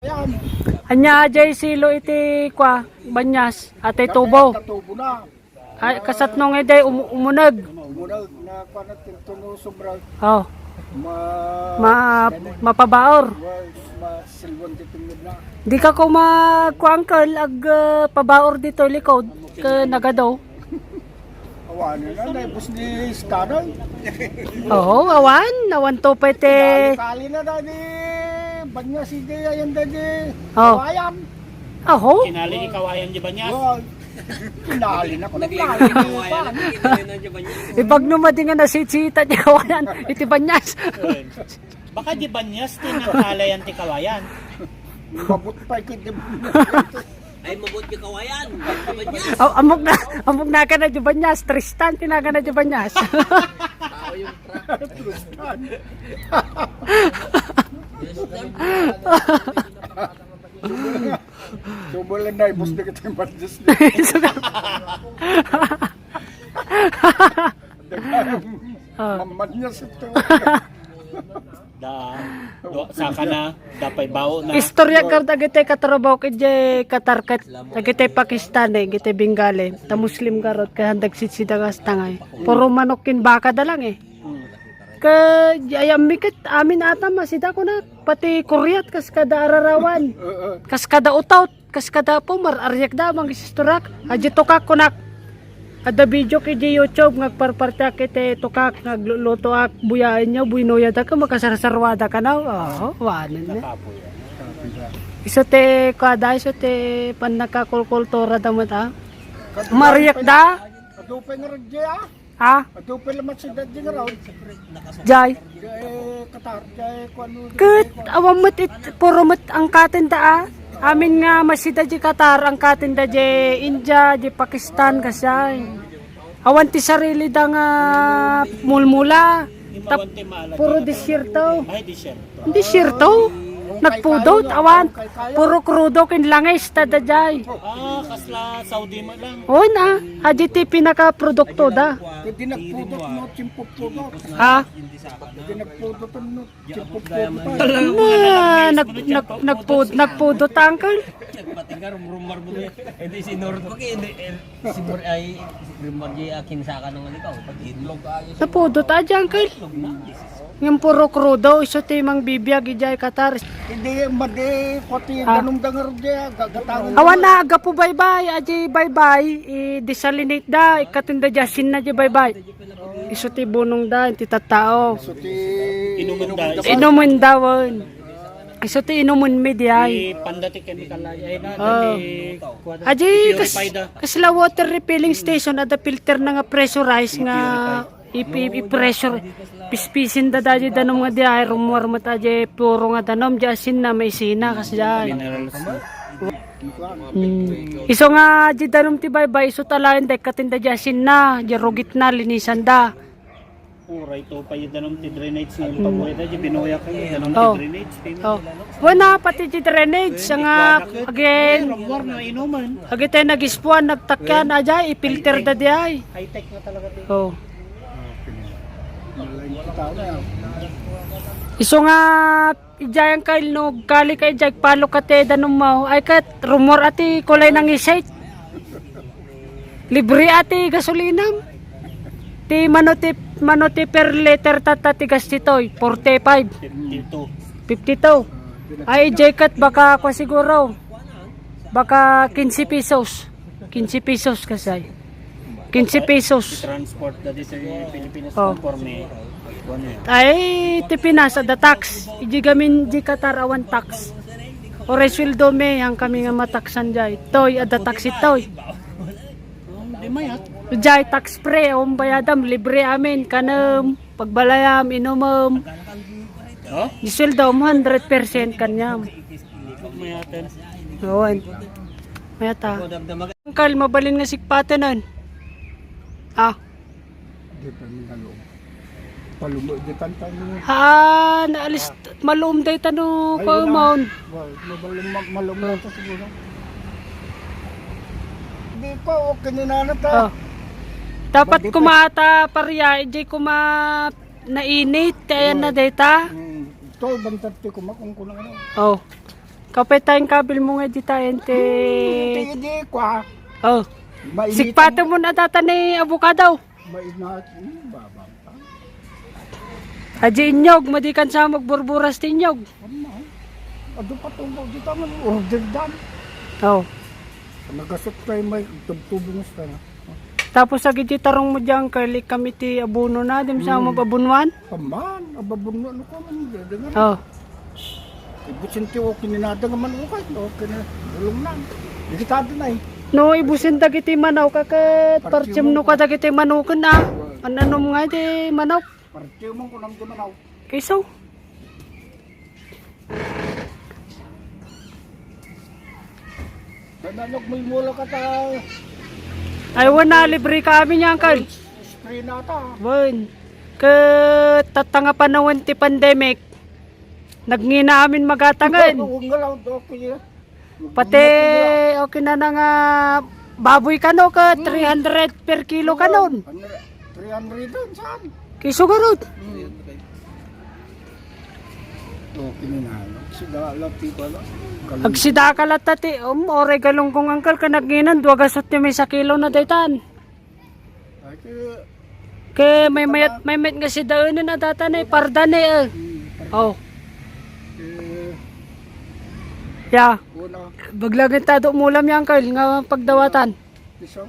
Yan. Anya jay silo iti kwa banyas ate tubo. Katubo na. Ay kasat nung ede umunag. Umunag na kanat tungo sobra. Oh. Ma Mapabaor. Masilwan titingid na. Di ka ko magkuangkel ag pabaor dito likod ke nagadaw. Awan na naibos ni Skanoy. Oo, awan to pete. Kali na dani. Banya si Jaya yan dani. Oh. Kawayan. Aho. Kinali ni kawayan di ba niya? Kinali na ko. Ibag numading nga nasitsita niya kawanan iti banyas. Baka di ba niya tinakalayan ti kawayan? Mabut pa ikit. Ay, mabot yung kawayan. Amok na ka na di banyas. Tristan tinaga na di banyas. Tao yung truck. Subulan na ibos na kita yung badges. Mamad niya sa ito. Saka na, dapay bao na. Istorya ka dagiti katrabaho kay katarkat dagiti Pakistan giti Bengali. Ta Muslim karot ka handag sitsida kas tangay. Puro manokin baka dalang eh. Ka ayam mikit amin ata masida ko na pati kuryat kas kada ararawan. Kas kada utaw, kas kada pumar aryak da mang istorak. Aji tokak kunak. Ada video kay YouTube ngagparparta kite tokak nagluluto ak buyain nyo buinoya da ka makasarasarwada ka na. Oh, wanan na. Iso te kada iso te pan nakakulkultura da mata. Mariyak da? Adupay nga rin Jaya. Ha? Adupay lamat si Daddy nga raw. Jay. Katar. Jaya ko ano. Ket awam mat it puro mat ang katinda ah. Amin nga masida di Qatar ang katinda di India, di Pakistan kasay. Awan ti sarili da nga mulmula. Puro disyerto. Ay, disyerto. Disyerto. Nagpudot awan. Puro krudo kin langis tada jay. Kasla Saudi mo lang. O na, haji ti pinaka-produkto da. Hindi nagpudot no, chimpupudot. Ha? Hindi nagpudot no, chimpupudot. Nagpudot angkol. Nagpatingga, rumar mo doon. Hindi si Nord. Hindi, si Nord ay rumar niya akin sa ka ng alikaw. Pag-inlog ka ayos. Napudot aja angkol. Yung puro krudo, iso ti mang bibiyag ijay Qatar. Hindi, madi, pati ganong dangar Jaya, gagatangan. Awan na, aga po bye-bye, aji bye-bye, i-desalinate da, ikatinda jasin na di bye-bye. Iso ti bunong da, ti tatao. So, ti... Inumin dawon. Iso ti inumin mi di ay. Pandati chemical ay na. Aji, kasla water refilling station, ada filter na nga pressurized nga i-pressure. Pispisin da daji danom nga di ay, rumor mata aji, puro nga danom, jasin na may sina kasi di Iso nga di danom ti bye-bye, iso talayan dek katinda jasin na, di rugit na, linisan da. Right to pa yung danom ti drainage ng pabuhay da, di binuya kayo, danom ti drainage. Oh. Wala pati ti drainage, nga again, War na inuman. agi tayo nag-ispuan, nagtakyan, aja, i-filter da di ay. High-tech na talaga. Oh. Iso nga ijayang kail no kali kay jag palo kate danom mo ay kat rumor ati kulay nang isay. Libre ati gasolinam. Ti manote per liter tatati gas titoy 45 52. Ay jacket baka ko siguro baka 15 pesos. 15 pesos kasay. 15 pesos. Transport da di sa Pilipinas Oh. conforme. Ay, ti Pinas, ada tax. Iji gamin di Qatar awan tax. Ore sweldo me, ang kami nga mataksan jay. Toy, ada tax itoy. Di mayat. Jay, tax pre, bayadam, libre amin. Kanam, pagbalayam, inumam. Oh? Di sweldo mo, 100% kanyam. Mayatan. Awan. Mayata. Angkal, mabalin nga sikpatanan. Ah. Di pa nalo. Palumo, di tantan. Ha, naalis, malum day tano ko maun. Malum na ito siguro. Hindi ko, okay na ta. Oh. Dapat kumata pariya, hindi kuma nainit, kaya na data. Ito, bantat ko makung kulang ano. Oh. Kapay tayong kabil mo nga di tayo, ente. Hindi kwa. Oh. Mainit. Sikpato mo na data ni abukadaw. Mainat. Babang pa. Aji inyog, madikan sa magburburas ti inyog. Ado pa tumbog dito man order dan. Oh. Nagasot kay may tubtubong sa na. Tapos sa giti tarong mo dyan, kali kami ti abuno na, dim sa mababunwan. Paman, ababun ano ko man dengan. Oh. Ibusin ti o kininada nga man ukay, o kinulong na. Dikitado na eh. No, ibusin dagiti manaw kakat parchim no ka dagiti manukan na. Ananom nga iti manaw. Partiyo mo ko nang dumanaw. Kayso. Nanalog mo yung mula ka ta. Ay, wala, libre kami niya, Uncle. Spray na ta. Wan. Tatanga panahon ti pandemic. Nagngina amin magatangan. Huwag nga lang, okay. Pati, okay na na nga, baboy ka no, ka 300 per kilo ka nun. 300 doon, saan? Kiso ka ron. Okay na na. Siga, lati pa lang. Agsida ka latati, ore galong kong Uncle, ka nagginan, duwagasot ni may sa kilo na daytan. Ay, Kaya may mayat nga si daanan na datan eh, pardan eh. Oh. Ya, una, baglagan tado mulam yan, Uncle, nga pagdawatan. isa.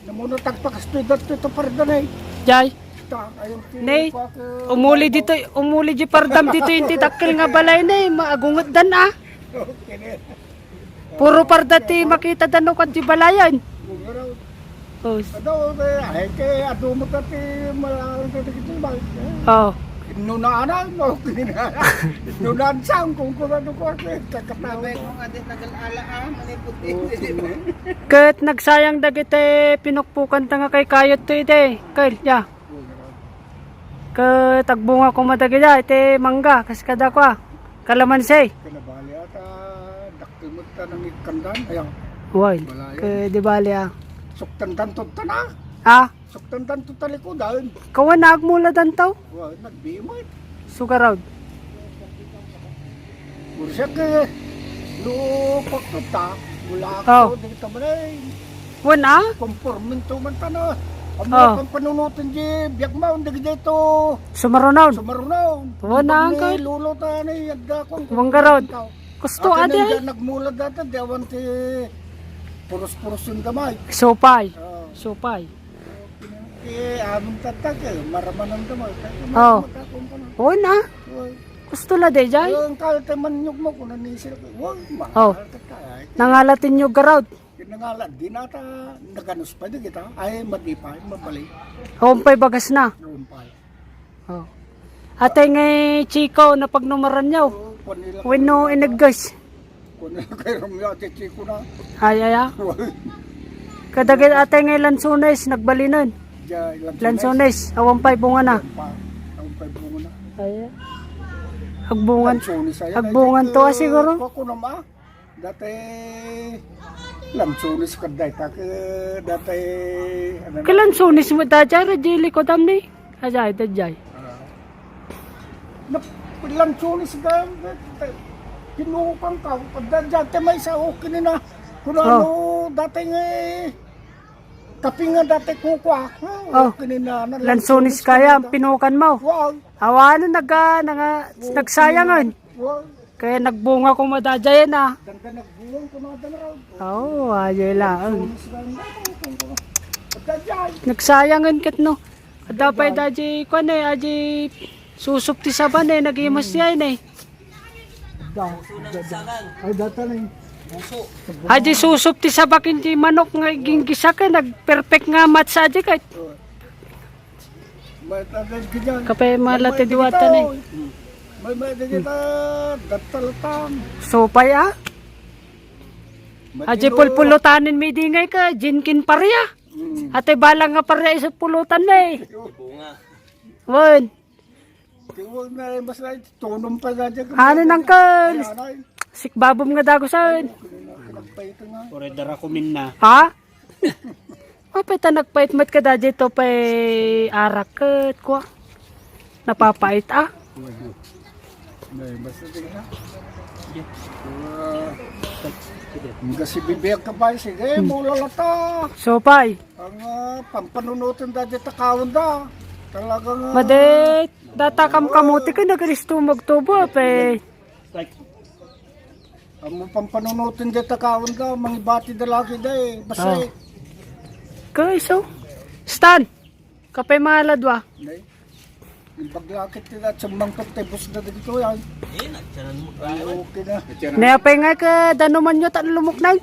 Namuno tagpakas ito parda na eh. Jay. Ayun, Nay, umuli di pardam dito yung titakil nga balay na eh, maagungot dan ah. Puro parda ti makita dan o di balayan. Oh. Ado, ay kay ado mo tati malalang tati kitong balik. Oh. Nunaanan, no, kinina. Nunaan sang kung ano ko kakatawag ko nga din nag-alaam, maniputi. Kat nagsayang dagite pinukpukan ta nga kay kayot to ite. Kay, ya. Kat tagbunga ko madagida ite mangga kas kada ko ah. Kalamansi. Kinabali ata daktimot ta ng ikandan. Ayang, Wal. Kay di bali ah. suktan-tan tutan na. Ah, Suktan-tan tutan likodan. kawan nagmula dan taw. Wah, nagbimay. Sugaraw. Bursa ke lu pagtuta mula Oh. ako dito man ay Wan ah. kompormento man tanah. Oh. Ang panunutin di biyak mo hindi dito Sumarunaw. sumarunaw. Wala, Uncle. Lulo ta ni yagda ko. Wanggarod. Gusto adi ay. Nagmula data dewan ti puros-puros yung gamay. Sopay. Oh. Sopay. Aming tatak maraman ang gamay. Oh. Wan ah. Gusto la de jay. Yung kalte man ko kung nanisir ko. Wag, Oh. mahal ka tayo. Nangalatin nyo garawd. Kinangala, di nata naganus pa di kita. Ay, matipay, mabalik. Humpay bagas na. Rumpay. Oh. Ate nga Chico na pagnumaran nyo. Kunila Wino inaggas. kay Romeo at Chico na. Ay ay ah. Kadagit ate nga Lansones nagbalinan. Diyan, Lansones awampay bunga na. Ang pagbungo na. Ay. Agbungan. Lansones ay. Agbungan to siguro. Ako na ma. Dati Lansones ka dati ano na. Kailan Lansones mo dadya rajili ko damni. Ajay dadjay. Lansones ka. Kinukang ka. Dati may sa okay na. Kung ano dati nga kapi nga dati kukwa. Oh. Okay na. Lansones kaya ang pinukan mo. Wag. Awan nagsayangan. Wag. Kaya nagbunga ko madadyayan ah. Danda nagbuwang ko na raw. Oo, ayay lang. Pagkajay. Nagsayangan kat no. Adapay daji ko na aji susup ti saban eh, nagimas yan eh. Ay, data na yun. Aji susup ti sabakin ti manok nga ginggisa ka, nag-perfect nga match aji kahit. May tagad ka dyan. Kapay malati diwata na eh. May kita datalatang. Sopay ah. Aji pulpulutanin may dingay ka, jinkin parya. Ate balang nga parya isa pulutan na eh. Bunga. Wan. Huwag na mas na tunong pa na dyan. Ano nang ka? Sikbabom nga dago saan. Kinagpaito nga. Ore dara ko minna. Ha? Mapita nagpait mat ka dadya to pa'y arak kwa. Napapait ah. May basta din na. dyan. Nga si bibiyag ka ba? Sige, mula lata. Sopay. Ang pampanunutin dati takawin da. Talagang... Madet, datakam kamuti ka nagristo magtubo, pe. Like, Ang pampanunutin dati takawin da. Mangibati da lagi da eh. Basta eh. Kaya so. Stan, kapay mga ladwa. Nay, yung paglakit nila at sumangkot tayo bus na dito yan. Nagsanan mo. Ay, okay na. Nayapay nga ka danuman nyo tan lumuknay.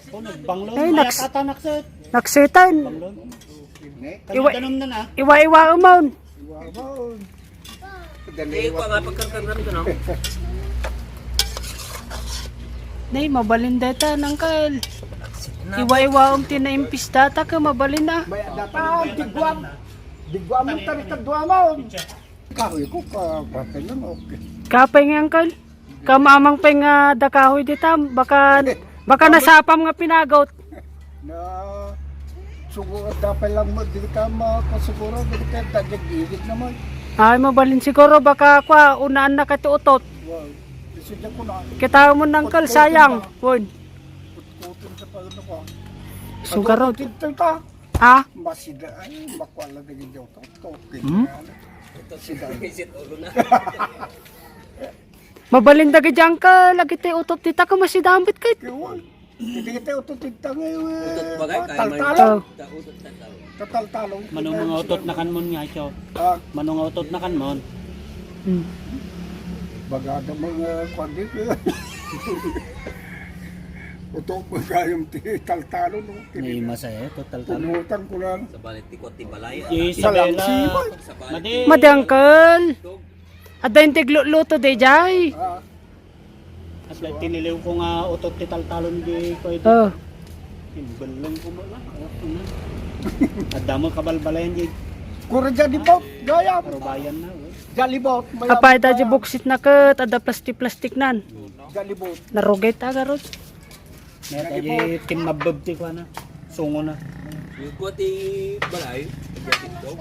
oh, nagbanglon. Ay, Ay, naks- nakatanak sa Naksitan. banglon. Ne? Iwa- Kanya danom na na. Iwa-iwa umon. Wow. Eh, ko nga pagkarkar namin ito, no? Nay, mabalin data ng kail. Iwa-iwa tinaimpis data ka mabalin na. May data, digwam. Digwam ang tarik-tagwa mo. Kahoy ko ka, bakit lang okay. Kapay nga kail. Kamamang pa nga dakahoy dita. Baka nasapam nga pinagot. Na sugo at dapat lang mo, di ka makasiguro, di ka tagigigit naman. Ay, mabalin siguro baka kwa unaan na katuutot. Wow, isidya ko na. Kita mo ng kal, sayang. Won. Kutin sa pagano ko. Sugarot. Ito ta. Ha? Masida, ay, makwala na gindi ako. Tokin. Sida. Visit ulo na. Mabalin dagi dyan ka, lagi tayo utot dita ka masidambit kay. Kiwan. Hindi kita ututintang eh. Utot bagay, kaya may- Taltalong. Utot na tao. Tataltalong. Manong mga utot na kanmon nga siya. Ah, Manong nga utot na kanmon. Hmm. bagada mga kwandi ko. Utok mo kayong taltalo no. May masaya, total talo. Punutan ko lang. Sa balit tikot, tibalaya. Isabela. Salamsi. Sa balit. Madi. Madangkal. Ada yung tigluto de jay. Ah, At tiniliw ko nga utot ti taltalon di ko ito. Oh. Imbalan ko mo lang. At damo kabalbalayan di. kura jadi bot, gaya. Parubayan na. Jali bot. Apay da di buksit na kat, ada plastik-plastik nan. Jali bot. Narugay ta garot. May tayo timabab ti ko na. Sungo na. Yung ko ti balay. Tiktok.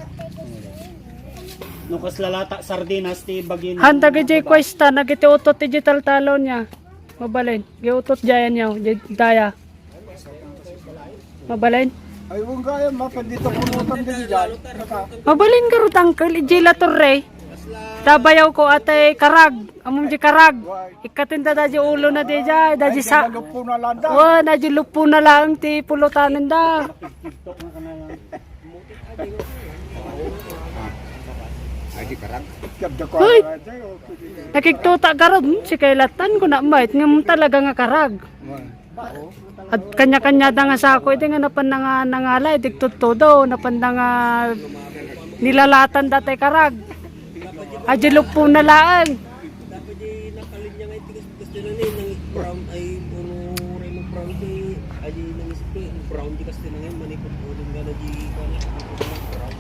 Nung kaslalata sardinas ti bagin. Handa ga jay kwesta, nagiti utot digital talon niya. Mabalin. Giutot jayan niya, daya. Mabalin. Ay, huwag gaya, mapandito punutan din dyan. Mabalin garot angkel, ijila torre. Tabayaw ko atay karag, among di karag. Ikatinda da di ulo na di jay, da di sa. Lupo na landa. Wa na di lupo na lang ti pulutanin da. Kabda ko. Hoy! Ay, okay. Nakiktuta garot, si kailatan ko na mait, ngam talaga nga karag. At kanya-kanya da nga sa ako, iti nga napan nga nangala, iti tutudo, napan nga nilalatan datay karag. Adyo lupo na lang. Dapat di nakalinya nga itigas gusto na ni nang brown ay puro reno brown di ay nang ispe brown di kasi na ngayon manikot ulo nga na di kana brown